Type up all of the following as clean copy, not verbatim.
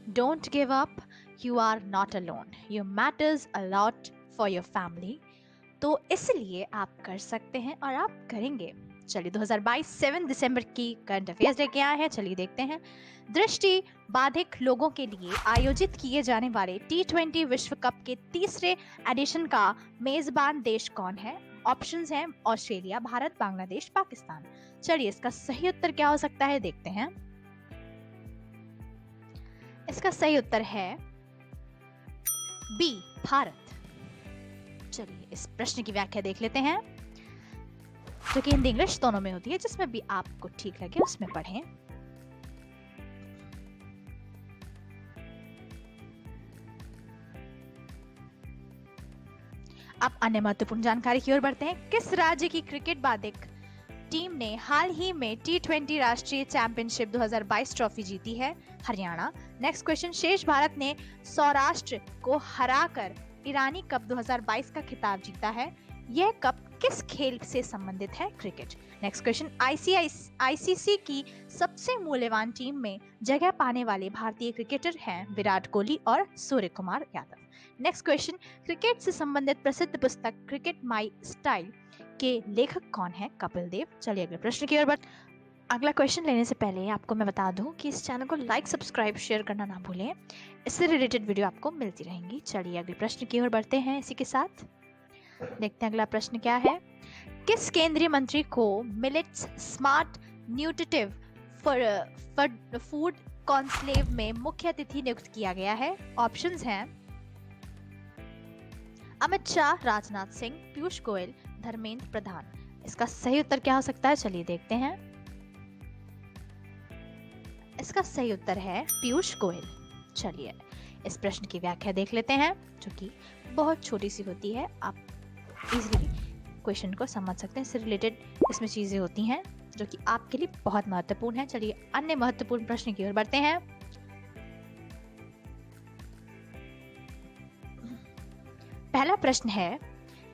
Don't give up, you are not alone, you matters a lot for your family. तो इसलिए आप कर सकते हैं और आप करेंगे। चलिए 2022 7 दिसंबर की करंट अफेयर्स लेके आए हैं, चलिए देखते हैं। दृष्टि बाधिक लोगों के लिए आयोजित किए जाने वाले T20 विश्व कप के तीसरे एडिशन का मेजबान देश कौन है? ऑप्शंस हैं ऑस्ट्रेलिया, भारत, बांग्लादेश, पाकिस्तान। चलिए इसका सही उत्तर क्या हो सकता है, देखते हैं। इसका सही उत्तर है बी, भारत। चलिए इस प्रश्न की व्याख्या देख लेते हैं, जो कि हिंदी इंग्लिश दोनों में होती है, जिसमें भी आपको ठीक लगे उसमें पढ़ें। अब अन्य महत्वपूर्ण जानकारी की ओर बढ़ते हैं। किस राज्य की क्रिकेट बाधिक टीम ने हाल ही में T20 राष्ट्रीय चैंपियनशिप 2022 ट्रॉफी जीती है? हरियाणा। नेक्स्ट क्वेश्चन, शेष भारत ने सौराष्ट्र को हराकर ईरानी कप 2022 का खिताब जीता है। यह कप किस खेल से संबंधित है? क्रिकेट। नेक्स्ट क्वेश्चन, आईसीसी की सबसे मूल्यवान टीम में जगह पाने वाले भारतीय क्रिकेटर हैं विराट कोहली और Surya Kumar Yadav. Next question, cricket से संबंधित प्रसिद्ध पुस्तक क्रिकेट माई स्टाइल के लेखक कौन है? कपिल देव। चलिए अगले प्रश्न की ओर बढ़ते। अगला क्वेश्चन लेने से पहले आपको मैं बता दूं कि इस चैनल को लाइक, सब्सक्राइब, शेयर करना ना भूलें। इससे रिलेटेड वीडियो आपको मिलती रहेंगी। चलिए अगले प्रश्न की ओर बढ़ते हैं। इसी के साथ देखते हैं अगला प्रश्न क्या है। किस केंद्रीय मंत्री को millets smart nutritive food conclave में मुख्य अतिथि नियुक्त किया गया है? ऑप्शंस हैं अमित शाह, राजनाथ सिंह, पीयूष गोयल, धर्मेंद्र प्रधान। इसका सही उत्तर क्या हो सकता है, चलिए देखते हैं। इसका सही उत्तर है पीयूष गोयल। चलिए इस प्रश्न की व्याख्या देख लेते हैं, जो कि बहुत छोटी सी होती है, आप इजीली क्वेश्चन को समझ सकते हैं। इससे रिलेटेड इसमें चीजें होती हैं जो कि आपके लिए बहुत महत्वपूर्ण है। चलिए अन्य महत्वपूर्ण प्रश्न की ओर बढ़ते हैं। पहला प्रश्न है,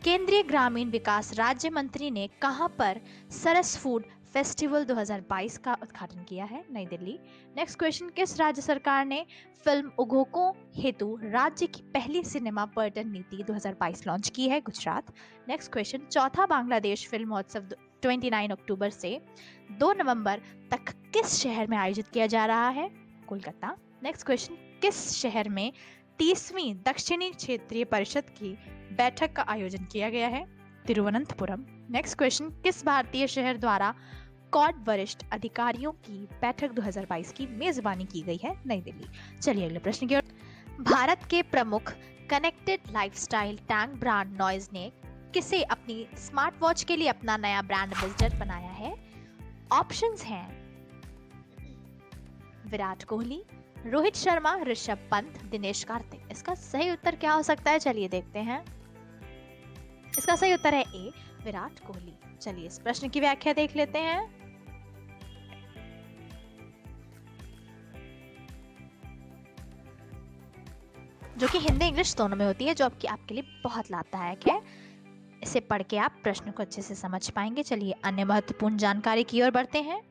केंद्रीय ग्रामीण विकास राज्य मंत्री ने कहां पर सरस फूड फेस्टिवल 2022 का उद्घाटन किया है? नई दिल्ली। नेक्स्ट क्वेश्चन, किस राज्य सरकार ने फिल्म उद्योगों हेतु राज्य की पहली सिनेमा पर्यटन नीति 2022 लॉन्च की है? गुजरात। नेक्स्ट क्वेश्चन, चौथा बांग्लादेश फिल्म महोत्सव 29 अक्टूबर से 2 नवंबर तक किस शहर में आयोजित किया जा रहा है? कोलकाता। नेक्स्ट क्वेश्चन, किस शहर में 30वीं दक्षिणी क्षेत्रीय परिषद की बैठक का आयोजन किया गया है? तिरुवनंतपुरम। नेक्स्ट क्वेश्चन, किस भारतीय शहर द्वारा कॉड वरिष्ठ अधिकारियों की बैठक 2022 की मेजबानी की गई है? नई दिल्ली। चलिए अगले प्रश्न की ओर। भारत के प्रमुख connected lifestyle tank brand noise ने किसे अपनी स्मार्ट वॉच के लिए अपना नया ब्रांड एम्बेसडर बनाया है? ऑप्शंस हैं विराट कोहली, रोहित शर्मा, ऋषभ पंत, दिनेश कार्तिक। इसका सही उत्तर क्या हो सकता है, चलिए देखते हैं। इसका सही उत्तर है ए, विराट कोहली। चलिए इस प्रश्न की व्याख्या देख लेते हैं। जो कि हिंदी इंग्लिश दोनों में होती है, जो आपके लिए बहुत लाभदायक है। इसे पढ़ के आप प्रश्न को अच्छे से समझ पाएंगे। चलिए अन्य महत्वपूर्ण जानकारी की ओर बढ़ते हैं।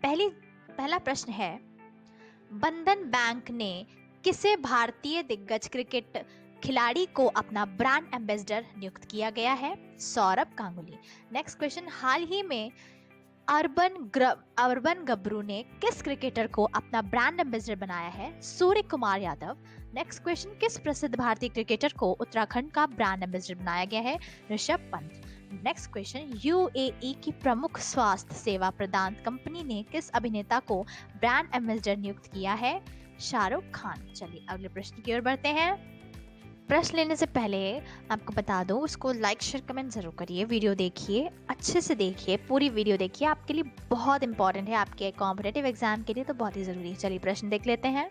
पहला प्रश्न है, बंधन बैंक ने किसे भारतीय दिग्गज क्रिकेट खिलाड़ी को अपना ब्रांड एम्बेसडर नियुक्त किया गया है? सौरभ गांगुली। नेक्स्ट क्वेश्चन, हाल ही में अर्बन गब्रू ने किस क्रिकेटर को अपना ब्रांड एम्बेसडर बनाया है? सूर्य कुमार यादव। नेक्स्ट क्वेश्चन, किस प्रसिद्ध भारतीय क्रिकेटर को उत्तराखंड का ब्रांड एम्बेसडर बनाया गया है? Rishabh Pant. Next question, UAE की प्रमुख स्वास्थ्य सेवा प्रदान कंपनी ने किस अभिनेता को ब्रांड एम्बेसडर नियुक्त किया है? शाहरुख खान। चलिए अगले प्रश्न की ओर बढ़ते हैं। प्रश्न लेने से पहले आपको बता दूं, उसको लाइक, शेयर, कमेंट जरूर करिए। वीडियो देखिए, अच्छे से देखिए, पूरी वीडियो देखिए, आपके लिए बहुत इंपॉर्टेंट है, आपके कॉम्पिटिटिव एग्जाम के लिए तो बहुत ही जरूरी है। चलिए प्रश्न देख लेते हैं।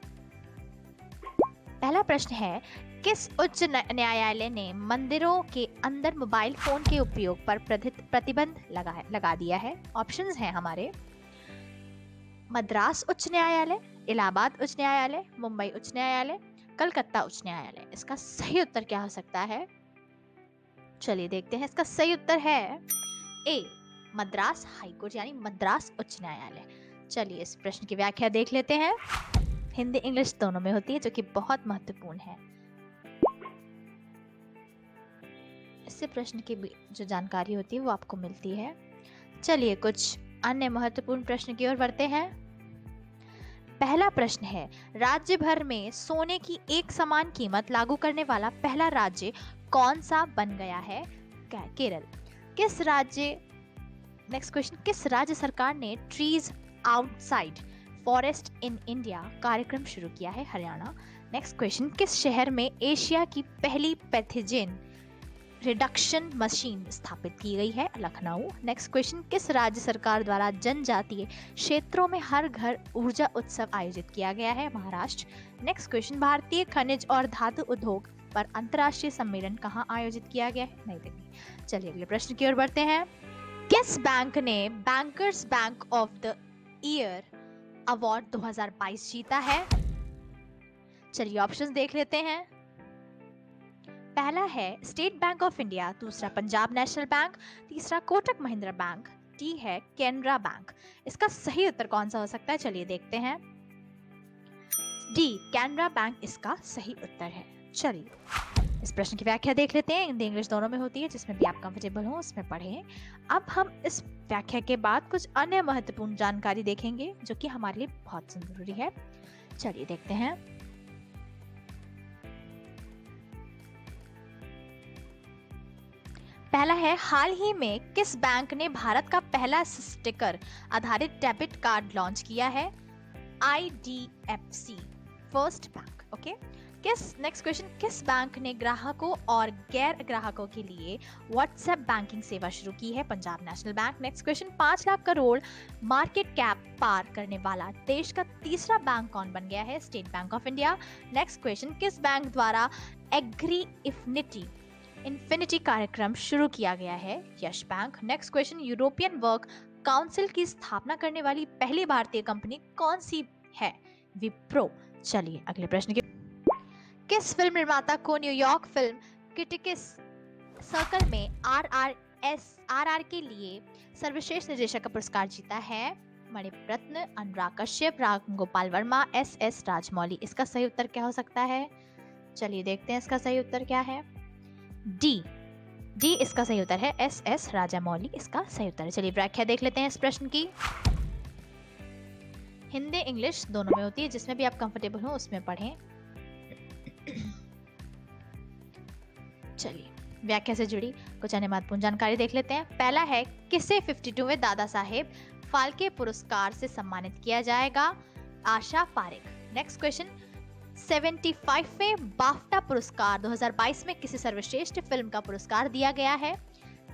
पहला प्रश्न है, किस उच्च न्यायालय ने मंदिरों के अंदर मोबाइल फोन के उपयोग पर प्रतिबंध लगा दिया है? ऑप्शंस हैं हमारे मद्रास उच्च न्यायालय, इलाहाबाद उच्च न्यायालय, मुंबई उच्च न्यायालय, कलकत्ता उच्च न्यायालय। इसका सही उत्तर क्या हो सकता है, चलिए देखते हैं। इसका सही उत्तर है ए, मद्रास हाईकोर्ट यानी मद्रास उच्च न्यायालय। चलिए इस प्रश्न की व्याख्या देख लेते हैं। हिंदी इंग्लिश दोनों में होती है, जो कि बहुत महत्वपूर्ण है। इससे प्रश्न की जो जानकारी होती है वो आपको मिलती है। चलिए कुछ अन्य महत्वपूर्ण प्रश्न की ओर बढ़ते हैं। पहला प्रश्न है, राज्य भर में सोने की एक समान कीमत लागू करने वाला पहला राज्य कौन सा बन गया है? केरल। नेक्स्ट क्वेश्चन, किस राज्य सरकार ने trees outside forest in India कार्यक्रम शुरू किया है? हरियाणा। नेक्स्ट क्वेश्चन, किस शहर में एशिया की पहली पैथोजन रिडक्शन मशीन स्थापित की गई है? लखनऊ। नेक्स्ट क्वेश्चन, किस राज्य सरकार द्वारा जनजातीय क्षेत्रों में हर घर ऊर्जा उत्सव आयोजित किया गया है? महाराष्ट्र। नेक्स्ट क्वेश्चन, भारतीय खनिज और धातु उद्योग पर अंतर्राष्ट्रीय सम्मेलन कहाँ आयोजित किया गया है? नई दिल्ली। चलिए अगले प्रश्न की ओर बढ़ते हैं। किस बैंक ने bankers bank of the year award 2022 जीता है? चलिए ऑप्शंस देख लेते हैं। पहला है स्टेट बैंक ऑफ इंडिया, दूसरा पंजाब नेशनल बैंक, तीसरा कोटक महिंद्रा बैंक, डी है कैनरा बैंक। इसका सही उत्तर कौन सा हो सकता है? चलिए देखते हैं। डी कैनरा बैंक इसका सही उत्तर है। चलिए इस प्रश्न की व्याख्या देख लेते हैं। हिंदी इंग्लिश दोनों में होती है, जिसमें भी आप कंफर्टेबल हो उसमें पढ़ें। अब हम इस व्याख्या के बाद कुछ अन्य महत्वपूर्ण जानकारी देखेंगे जो कि हमारे लिए बहुत जरूरी है। चलिए देखते हैं। पहला है, हाल ही में किस बैंक ने भारत का पहला स्टिकर आधारित डेबिट कार्ड लॉन्च किया है? IDFC first bank. Okay. Next question, किस बैंक ने ग्राहकों और गैर ग्राहकों के लिए व्हाट्सएप बैंकिंग सेवा शुरू की है? Punjab national bank. Next question, 5 lakh crore market cap पार करने वाला देश का तीसरा बैंक कौन बन गया है? State bank of India. Next question, किस बैंक द्वारा एग्री इन्फिनिटी कार्यक्रम शुरू किया गया है? Yes bank. Next question, European work council की स्थापना करने वाली पहली भारतीय कंपनी कौन सी है? विप्रो। चलिए अगले प्रश्न की, किस फिल्म निर्माता को न्यूयॉर्क फिल्म क्रिटिक्स सर्कल में RRR के लिए सर्वश्रेष्ठ निर्देशक का पुरस्कार जीता है? मणिरत्न, अनुराग कश्यप, राम गोपाल वर्मा, SS राजमौली। इसका सही उत्तर क्या हो सकता है? चलिए देखते हैं इसका सही उत्तर क्या है। डी इसका सही उत्तर है। SS राजामौली इसका सही उत्तर है। चलिए व्याख्या देख लेते हैं इस प्रश्न की। हिंदी इंग्लिश दोनों में होती है, जिसमें भी आप कंफर्टेबल हो उसमें पढ़ें। चलिए व्याख्या से जुड़ी कुछ अन्य महत्वपूर्ण जानकारी देख लेते हैं। पहला है, किसे 52वें दादा साहेब फाल्के पुरस्कार से सम्मानित किया जाएगा? Asha Parekh. Next question, 75वें BAFTA पुरस्कार 2022 में किसे सर्वश्रेष्ठ फिल्म का पुरस्कार दिया गया है?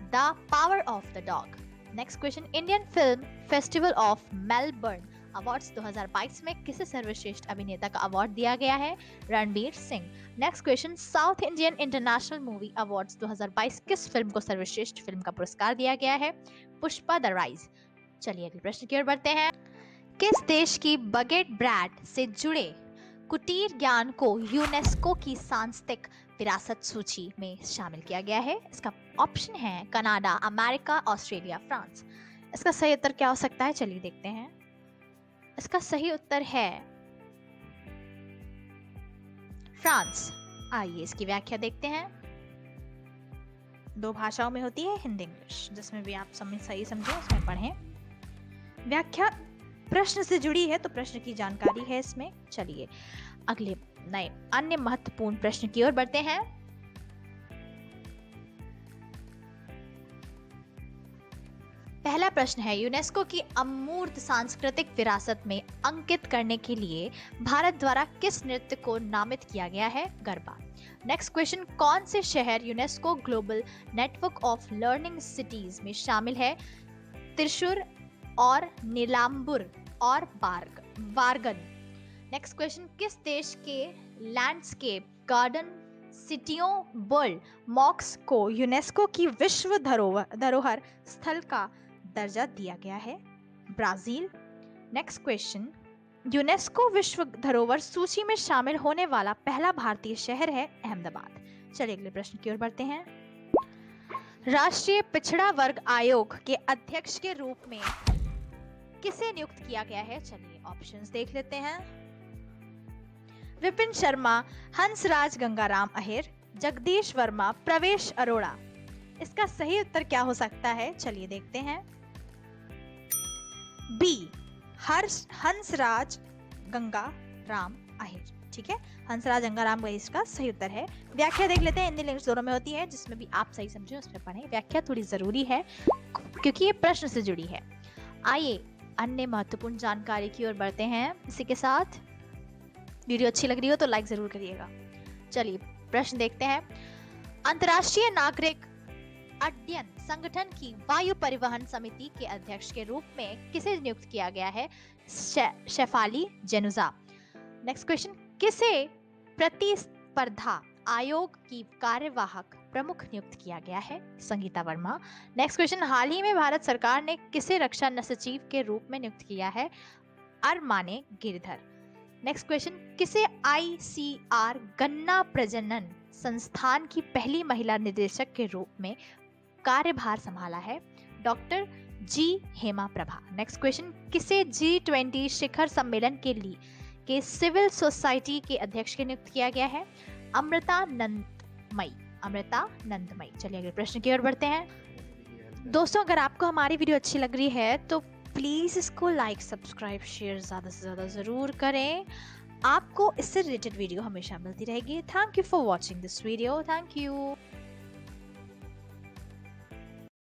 The power of the dog. Next question, Indian film festival of Melbourne awards 2022 में किसे सर्वश्रेष्ठ अभिनेता का अवार्ड दिया गया है? Ranbir Singh. Next question, south Indian international movie awards 2022 किस फिल्म को सर्वश्रेष्ठ फिल्म का पुरस्कार दिया गया है? Pushpa the rise. चलिए अगले प्रश्न की ओर बढ़ते हैं। किस देश की बगेट ब्रांड से जुड़े कुटीर ज्ञान को यूनेस्को की सांस्कृतिक विरासत सूची में शामिल किया गया है? इसका ऑप्शन है कनाडा, अमेरिका, ऑस्ट्रेलिया, फ्रांस। इसका सही उत्तर क्या हो सकता है? चलिए देखते हैं। इसका सही उत्तर है फ्रांस। आइए इसकी व्याख्या देखते हैं। 2 भाषाओं में होती है, हिंदी इंग्लिश, जिसमें भी आप सही समझे उसमें पढ़ें। व्याख्या प्रश्न से जुड़ी है तो प्रश्न की जानकारी है इसमें। चलिए अगले नए अन्य महत्वपूर्ण प्रश्न की ओर बढ़ते हैं। पहला प्रश्न है, यूनेस्को की अमूर्त सांस्कृतिक विरासत में अंकित करने के लिए भारत द्वारा किस नृत्य को नामित किया गया है? गरबा। नेक्स्ट क्वेश्चन, कौन से शहर UNESCO global network of learning cities में शामिल है? त्रिशूर और नीलांबुर और वारगन। नेक्स्ट क्वेश्चन, किस देश के लैंडस्केप गार्डन सिटियों वर्ल्ड मॉक्स को यूनेस्को की विश्व धरोहर स्थल का दर्जा दिया गया है? ब्राजील। नेक्स्ट क्वेश्चन, यूनेस्को विश्व धरोहर सूची में शामिल होने वाला पहला भारतीय शहर है अहमदाबाद। चलिए अगले प्रश्न की ओर बढ़ते हैं। राष्ट्रीय पिछड़ा वर्ग आयोग के अध्यक्ष के रूप में किसे नियुक्त किया गया है? चलिए ऑप्शंस देख लेते हैं। विपिन शर्मा, हंसराज गंगाराम अहिर, जगदीश वर्मा, प्रवेश अरोड़ा। इसका सही उत्तर क्या हो सकता है? चलिए देखते हैं। बी, हंसराज गंगाराम अहिर। ठीक है, हंसराज गंगाराम अहिर इसका सही उत्तर है। व्याख्या देख लेते हैं, हिंदी इंग्लिश दोनों में होती है, जिसमें भी आप सही समझे उसमें पढ़ें। व्याख्या थोड़ी जरूरी है क्योंकि ये प्रश्न से जुड़ी है। आइए अन्य महत्वपूर्ण जानकारी की ओर बढ़ते हैं। इसी के साथ वीडियो अच्छी लग रही हो तो लाइक जरूर करिएगा। चलिए प्रश्न देखते हैं। अंतर्राष्ट्रीय नागरिक अध्ययन संगठन की वायु परिवहन समिति के अध्यक्ष के रूप में किसे नियुक्त किया गया है? शेफाली जनुजा। नेक्स्ट क्वेश्चन, किसे प्रतिस्पर्धा आयोग की कार्यवाहक प्रमुख नियुक्त किया गया है? संगीता वर्मा। नेक्स्ट क्वेश्चन, हाल ही में भारत सरकार ने किसे रक्षा सचिव के रूप में नियुक्त किया है? अरमाने गिरधर। नेक्स्ट क्वेश्चन, किसे ICR गन्ना प्रजनन संस्थान की पहली महिला निदेशक के रूप में कार्यभार संभाला है? डॉक्टर जी हेमा प्रभा। नेक्स्ट क्वेश्चन, किसे G20 शिखर सम्मेलन के सिविल सोसाइटी के अध्यक्ष के नियुक्त किया गया है? अमृता नंदमयी। चलिए अगले प्रश्न की ओर बढ़ते हैं। दोस्तों, अगर आपको हमारी वीडियो अच्छी लग रही है तो प्लीज इसको लाइक, सब्सक्राइब, शेयर ज्यादा से ज्यादा जरूर करें। आपको इससे रिलेटेड वीडियो हमेशा मिलती रहेगी। Thank you for watching this video. Thank you.